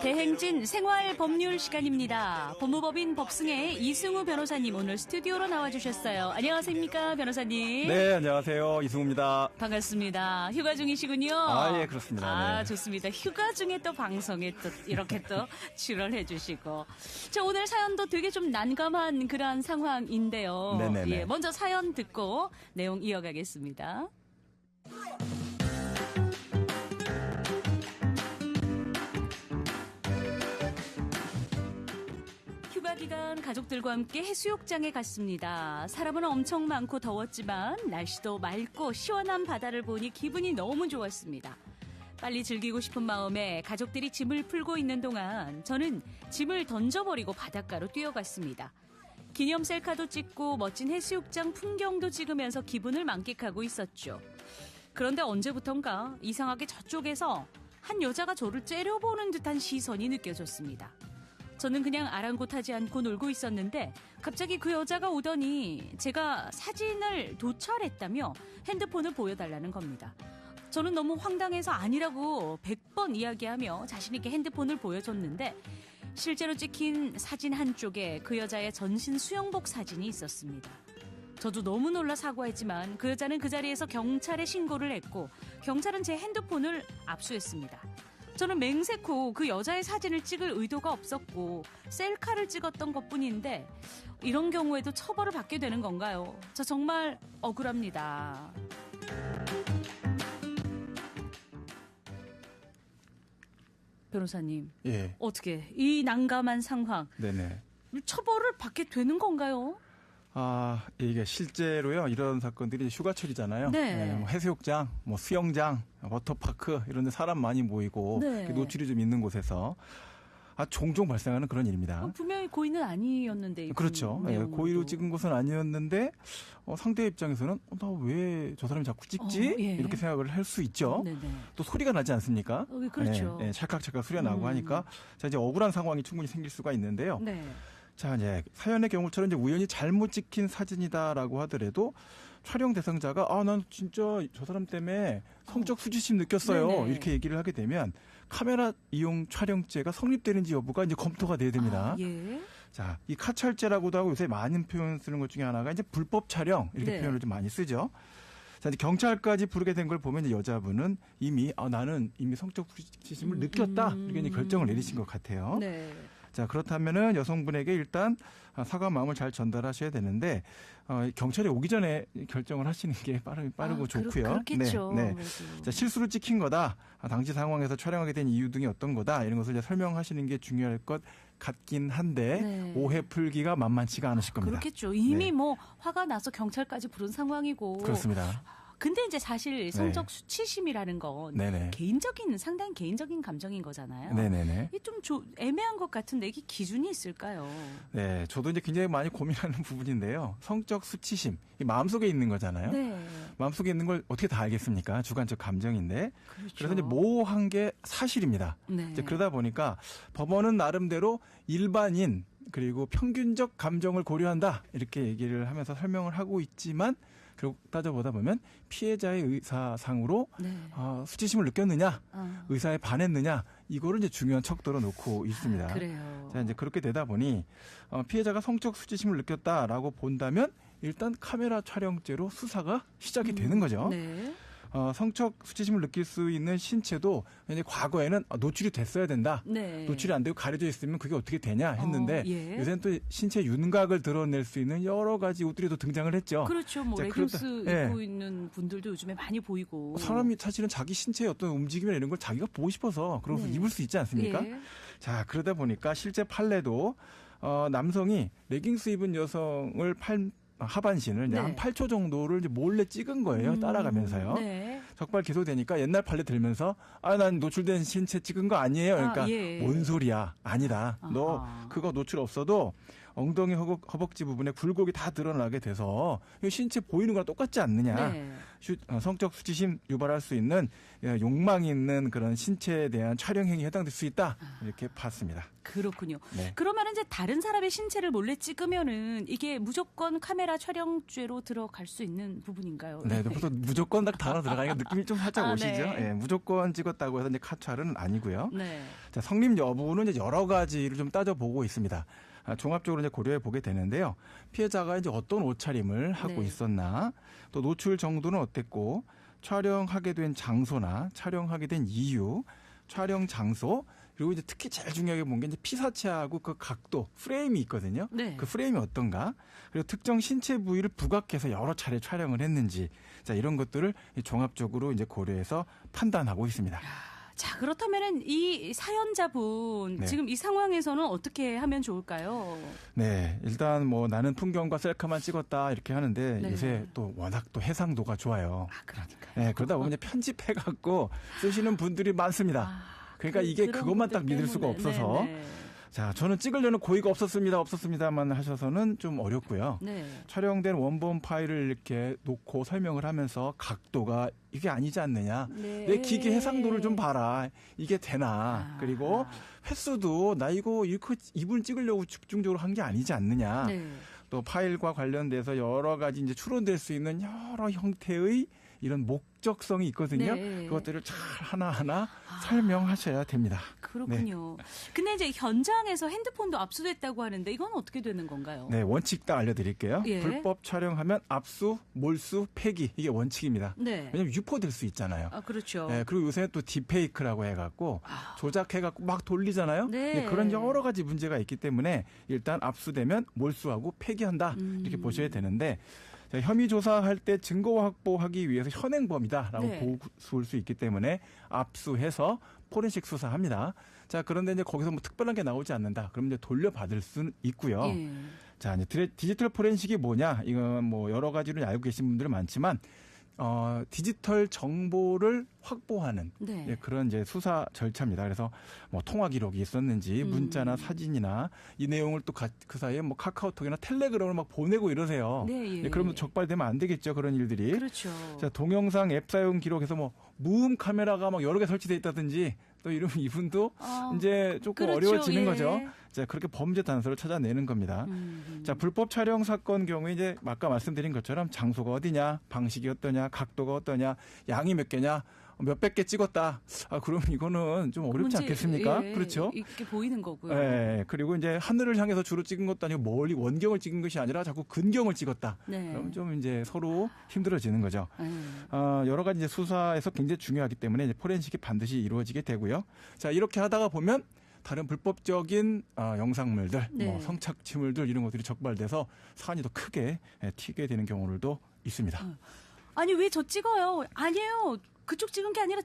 대행진 생활법률 시간입니다. 법무법인 법승의 이승우 변호사님 오늘 스튜디오로 나와주셨어요. 안녕하십니까 변호사님. 네, 안녕하세요. 이승우입니다. 반갑습니다. 휴가 중이시군요. 아, 예, 그렇습니다. 네. 좋습니다. 휴가 중에 또 방송에 또 이렇게 또 출연해 주시고. 자, 오늘 사연도 되게 좀 난감한 그러한 상황인데요. 네네네. 예, 먼저 사연 듣고 내용 이어가겠습니다. 휴가 기간 가족들과 함께 해수욕장에 갔습니다. 사람은 엄청 많고 더웠지만 날씨도 맑고 시원한 바다를 보니 기분이 너무 좋았습니다. 빨리 즐기고 싶은 마음에 가족들이 짐을 풀고 있는 동안 저는 짐을 던져버리고 바닷가로 뛰어갔습니다. 기념 셀카도 찍고 멋진 해수욕장 풍경도 찍으면서 기분을 만끽하고 있었죠. 그런데 언제부턴가 이상하게 저쪽에서 한 여자가 저를 째려보는 듯한 시선이 느껴졌습니다. 저는 그냥 아랑곳하지 않고 놀고 있었는데 갑자기 그 여자가 오더니 제가 사진을 도찰했다며 핸드폰을 보여달라는 겁니다. 저는 너무 황당해서 아니라고 100번 이야기하며 자신있게 핸드폰을 보여줬는데 실제로 찍힌 사진 한쪽에 그 여자의 전신 수영복 사진이 있었습니다. 저도 너무 놀라 사과했지만 그 여자는 그 자리에서 경찰에 신고를 했고 경찰은 제 핸드폰을 압수했습니다. 저는 맹세코 그 여자의 사진을 찍을 의도가 없었고 셀카를 찍었던 것뿐인데 이런 경우에도 처벌을 받게 되는 건가요? 저 정말 억울합니다. 변호사님, 예. 어떻게 이 난감한 상황 네네. 처벌을 받게 되는 건가요? 아, 이게 실제로요, 이런 사건들이 휴가철이잖아요. 네. 뭐 해수욕장, 뭐 수영장, 워터파크, 이런 데 사람 많이 모이고, 네. 노출이 좀 있는 곳에서, 종종 발생하는 그런 일입니다. 분명히 고의는 아니었는데. 그렇죠. 네, 고의로 찍은 것은 아니었는데, 상대 입장에서는, 나 왜 저 사람이 자꾸 찍지? 예. 이렇게 생각을 할 수 있죠. 네네. 또 소리가 나지 않습니까? 그렇죠. 네, 찰칵찰칵 소리가 나고 하니까, 자, 이제 억울한 상황이 충분히 생길 수가 있는데요. 네. 자, 이제 사연의 경우처럼 이제 우연히 잘못 찍힌 사진이다라고 하더라도 촬영 대상자가 난 진짜 저 사람 때문에 성적 수치심 느꼈어요. 네네. 이렇게 얘기를 하게 되면 카메라 이용 촬영죄가 성립되는지 여부가 이제 검토가 돼야 됩니다. 예. 자, 이 카찰죄라고도 하고 요새 많은 표현 쓰는 것 중에 하나가 이제 불법 촬영 이렇게 네. 표현을 좀 많이 쓰죠. 자, 이제 경찰까지 부르게 된 걸 보면 이제 여자분은 이미 나는 이미 성적 수치심을 느꼈다 이렇게 이제 결정을 내리신 것 같아요. 네. 자, 그렇다면은 여성분에게 일단 사과 마음을 잘 전달하셔야 되는데, 경찰에 오기 전에 결정을 하시는 게 빠르고 좋고요. 그렇겠죠. 네. 자, 실수로 찍힌 거다. 당시 상황에서 촬영하게 된 이유 등이 어떤 거다. 이런 것을 이제 설명하시는 게 중요할 것 같긴 한데, 네. 오해 풀기가 만만치가 않으실 겁니다. 그렇겠죠. 이미 네. 뭐 화가 나서 경찰까지 부른 상황이고. 그렇습니다. 근데 이제 사실 성적 수치심이라는 건 네네. 상당히 개인적인 감정인 거잖아요. 네네네. 이게 좀 애매한 것 같은데 이게 기준이 있을까요? 네, 저도 이제 굉장히 많이 고민하는 부분인데요. 성적 수치심, 이 마음속에 있는 거잖아요. 네. 마음속에 있는 걸 어떻게 다 알겠습니까? 주관적 감정인데. 그렇죠. 그래서 이제 모호한 게 사실입니다. 네. 이제 그러다 보니까 법원은 나름대로 일반인 그리고 평균적 감정을 고려한다 이렇게 얘기를 하면서 설명을 하고 있지만 결국 따져보다 보면 피해자의 의사상으로 네. 수치심을 느꼈느냐, 의사에 반했느냐 이거를 이제 중요한 척도로 놓고 있습니다. 그래요. 자, 이제 그렇게 되다 보니 피해자가 성적 수치심을 느꼈다라고 본다면 일단 카메라 촬영죄로 수사가 시작이 되는 거죠. 네. 성적 수치심을 느낄 수 있는 신체도 이제 과거에는 노출이 됐어야 된다. 네. 노출이 안 되고 가려져 있으면 그게 어떻게 되냐 했는데 예. 요새는 또 신체 윤곽을 드러낼 수 있는 여러 가지 옷들이 또 등장을 했죠. 그렇죠. 뭐 자, 레깅스 예. 입고 있는 분들도 요즘에 많이 보이고. 사람이 사실은 자기 신체의 어떤 움직임이나 이런 걸 자기가 보고 싶어서 그러고서 네. 입을 수 있지 않습니까? 예. 자, 그러다 보니까 실제 판례도 남성이 레깅스 입은 여성을 하반신을 네. 한 8초 정도를 이제 몰래 찍은 거예요. 따라가면서요. 네. 적발 기소되니까 옛날 판례 들면서 난 노출된 신체 찍은 거 아니에요. 그러니까 예. 뭔 소리야. 아니다. 너 아하. 그거 노출 없어도 엉덩이 허벅지 부분에 굴곡이 다 드러나게 돼서 신체 보이는 거랑 똑같지 않느냐. 네. 성적 수치심 유발할 수 있는 욕망이 있는 그런 신체에 대한 촬영 행위에 해당될 수 있다. 이렇게 봤습니다. 그렇군요. 네. 그러면 이제 다른 사람의 신체를 몰래 찍으면은 이게 무조건 카메라 촬영죄로 들어갈 수 있는 부분인가요? 네, 보통 무조건 딱 단어 들어가니까 느낌이 좀 살짝 오시죠? 네. 예, 무조건 찍었다고 해서 이제 카촬은 아니고요. 네. 자, 성립 여부는 이제 여러 가지를 좀 따져보고 있습니다. 종합적으로 이제 고려해 보게 되는데요. 피해자가 이제 어떤 옷차림을 하고 네. 있었나, 또 노출 정도는 어땠고, 촬영하게 된 장소나 촬영하게 된 이유, 촬영 장소, 그리고 이제 특히 제일 중요하게 본 게 이제 피사체하고 그 각도, 프레임이 있거든요. 네. 그 프레임이 어떤가? 그리고 특정 신체 부위를 부각해서 여러 차례 촬영을 했는지, 자, 이런 것들을 종합적으로 이제 고려해서 판단하고 있습니다. 자, 그렇다면은 이 사연자분 네. 지금 이 상황에서는 어떻게 하면 좋을까요? 네, 일단 뭐 나는 풍경과 셀카만 찍었다 이렇게 하는데 네. 요새 또 워낙 또 해상도가 좋아요. 그러니까요. 네, 그러다 보면 이제 편집해갖고 쓰시는 분들이 많습니다. 그러니까 이게 그런 그것만 것들 딱 믿을 수가 때문에. 없어서. 네, 자, 저는 찍으려는 고의가 없었습니다만 하셔서는 좀 어렵고요. 네. 촬영된 원본 파일을 이렇게 놓고 설명을 하면서 각도가 이게 아니지 않느냐. 네. 내 기계 해상도를 좀 봐라. 이게 되나. 그리고 횟수도 나 이거 이분 찍으려고 집중적으로 한 게 아니지 않느냐. 네. 또 파일과 관련돼서 여러 가지 이제 추론될 수 있는 여러 형태의 이런 목적성이 있거든요. 네. 그것들을 잘 하나하나 설명하셔야 됩니다. 그렇군요. 근데 이제 현장에서 핸드폰도 압수됐다고 하는데 이건 어떻게 되는 건가요? 네, 원칙 딱 알려드릴게요. 예. 불법 촬영하면 압수, 몰수, 폐기 이게 원칙입니다. 네. 왜냐면 유포될 수 있잖아요. 그렇죠. 네, 그리고 요새 또 딥페이크라고 해갖고 조작해갖고 막 돌리잖아요. 네. 그런 여러 가지 문제가 있기 때문에 일단 압수되면 몰수하고 폐기한다 이렇게 보셔야 되는데 자, 혐의 조사할 때 증거 확보하기 위해서 현행범이다라고 네. 보수할 수 있기 때문에 압수해서 포렌식 수사합니다. 자, 그런데 이제 거기서 뭐 특별한 게 나오지 않는다. 그럼 이제 돌려받을 수는 있고요. 예. 자, 이제 디지털 포렌식이 뭐냐? 이건 뭐 여러 가지로 알고 계신 분들은 많지만 디지털 정보를 확보하는 네. 예, 그런 이제 수사 절차입니다. 그래서 뭐 통화 기록이 있었는지 문자나 사진이나 이 내용을 또 그 사이에 뭐 카카오톡이나 텔레그램을 막 보내고 이러세요. 네, 예. 예, 그러면 적발되면 안 되겠죠. 그런 일들이. 그렇죠. 자, 동영상 앱 사용 기록에서 뭐 무음 카메라가 막 여러 개 설치돼 있다든지 또 이러면 이분도 이제 조금 그렇죠. 어려워지는 예. 거죠. 자, 그렇게 범죄 단서를 찾아내는 겁니다. 자, 불법 촬영 사건 경우에 이제 아까 말씀드린 것처럼 장소가 어디냐, 방식이 어떠냐, 각도가 어떠냐, 양이 몇 개냐, 몇백 개 찍었다. 그러면 이거는 좀 어렵지 않겠습니까? 예, 그렇죠? 이렇게 보이는 거고요. 네. 그리고 이제 하늘을 향해서 주로 찍은 것도 아니고 멀리 원경을 찍은 것이 아니라 자꾸 근경을 찍었다. 네. 그럼 좀 이제 서로 힘들어지는 거죠. 네. 여러 가지 이제 수사에서 굉장히 중요하기 때문에 이제 포렌식이 반드시 이루어지게 되고요. 자, 이렇게 하다가 보면 다른 불법적인 영상물들, 네. 뭐 성착취물들 이런 것들이 적발돼서 사안이 더 크게 튀게 되는 경우들도 있습니다. 아니 왜 저 찍어요? 아니에요. 그쪽 찍은 게 아니라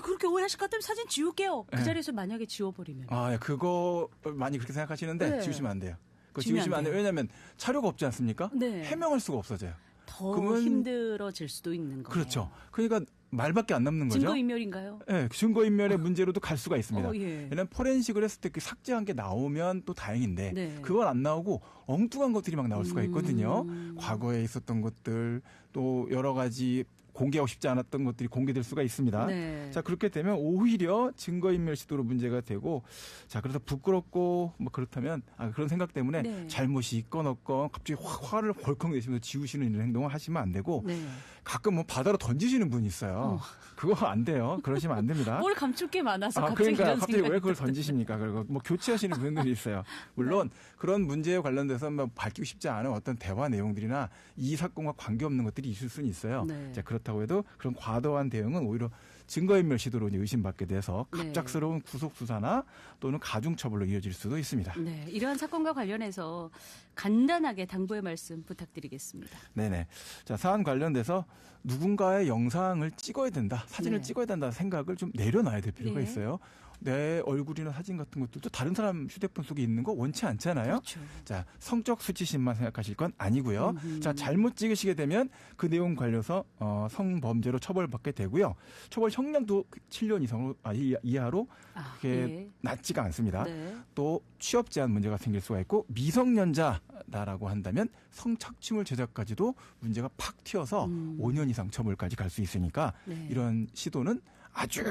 그렇게 오해하실 것 같으면 사진 지울게요. 그 네. 자리에서 만약에 지워버리면. 그거 많이 그렇게 생각하시는데 네. 지우시면 안 돼요. 그거 지우면 지우시면 안 안 돼요. 돼요. 왜냐하면 자료가 없지 않습니까? 네. 해명할 수가 없어져요. 더 그러면- 힘들어질 수도 있는 거예요. 그렇죠. 그러니까 말밖에 안 남는 거죠. 증거인멸인가요? 네, 증거인멸의 문제로도 갈 수가 있습니다. 예. 왜냐하면 포렌식을 했을 때 그 삭제한 게 나오면 또 다행인데 네. 그건 안 나오고 엉뚱한 것들이 막 나올 수가 있거든요. 과거에 있었던 것들 또 여러 가지 공개하고 싶지 않았던 것들이 공개될 수가 있습니다. 네. 자, 그렇게 되면 오히려 증거인멸 시도로 문제가 되고 자, 그래서 부끄럽고 뭐 그렇다면 그런 생각 때문에 네. 잘못이 있건 없건 갑자기 화를 벌컥 내시면서 지우시는 이런 행동을 하시면 안 되고 네. 가끔 뭐 바다로 던지시는 분이 있어요. 그거 안 돼요. 그러시면 안 됩니다. 뭘 감출 게 많아서 갑자기 그러니까 이런 갑자기 생각이 왜 그걸 들었는데. 던지십니까? 그리고 뭐 교체하시는 분들이 있어요. 물론 그런 문제에 관련돼서 뭐 밝히고 싶지 않은 어떤 대화 내용들이나 이 사건과 관계없는 것들이 있을 수는 있어요. 네. 자, 그렇다고 해도 그런 과도한 대응은 오히려 증거인멸 시도로 의심받게 돼서 네. 갑작스러운 구속 수사나 또는 가중처벌로 이어질 수도 있습니다. 네, 이러한 사건과 관련해서 간단하게 당부의 말씀 부탁드리겠습니다. 네네. 자, 사안 관련돼서 누군가의 영상을 찍어야 된다, 사진을 네. 찍어야 된다 생각을 좀 내려놔야 될 필요가 네. 있어요. 내 얼굴이나 사진 같은 것들도 다른 사람 휴대폰 속에 있는 거 원치 않잖아요. 그렇죠. 자, 성적 수치심만 생각하실 건 아니고요. 자, 잘못 찍으시게 되면 그 내용 관련해서 성범죄로 처벌받게 되고요. 처벌 형량도 7년 이상으로 이하로 그게 예. 낮지가 않습니다. 네. 또 취업 제한 문제가 생길 수가 있고 미성년자다라고 한다면 성착취물 제작까지도 문제가 팍 튀어서 5년 이상 처벌까지 갈 수 있으니까 네. 이런 시도는 아주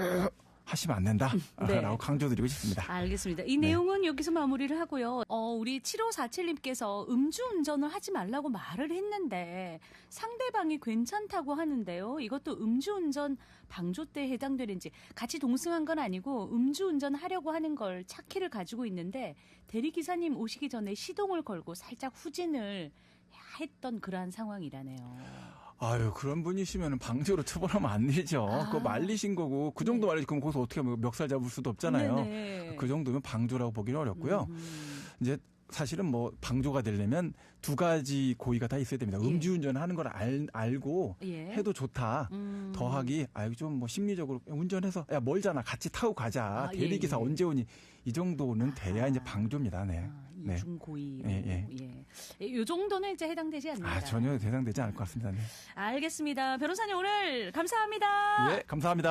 하시면 안 된다라고 네. 강조드리고 싶습니다. 알겠습니다. 이 내용은 여기서 마무리를 하고요. 우리 7547님께서 음주운전을 하지 말라고 말을 했는데 상대방이 괜찮다고 하는데요. 이것도 음주운전 방조죄에 해당되는지 같이 동승한 건 아니고 음주운전 하려고 하는 걸 차키를 가지고 있는데 대리기사님 오시기 전에 시동을 걸고 살짝 후진을 했던 그러한 상황이라네요. 아유, 그런 분이시면 방조로 처벌하면 안 되죠. 그거 말리신 거고, 그 정도 말리지, 그럼 거기서 어떻게 하면 멱살 잡을 수도 없잖아요. 네네. 그 정도면 방조라고 보기는 어렵고요. 이제 사실은 뭐 방조가 되려면 두 가지 고의가 다 있어야 됩니다. 예. 음주운전 하는 걸 알고 예. 해도 좋다. 더하기, 좀 뭐 심리적으로 운전해서, 야, 멀잖아. 같이 타고 가자. 대리기사 예. 언제 오니? 이 정도는 돼야 이제 방조입니다. 네. 네. 이중 고의로. 예. 이 정도는 이제 해당되지 않는다. 전혀 대상되지 않을 것 같습니다. 네. 알겠습니다. 변호사님 오늘 감사합니다. 예, 감사합니다.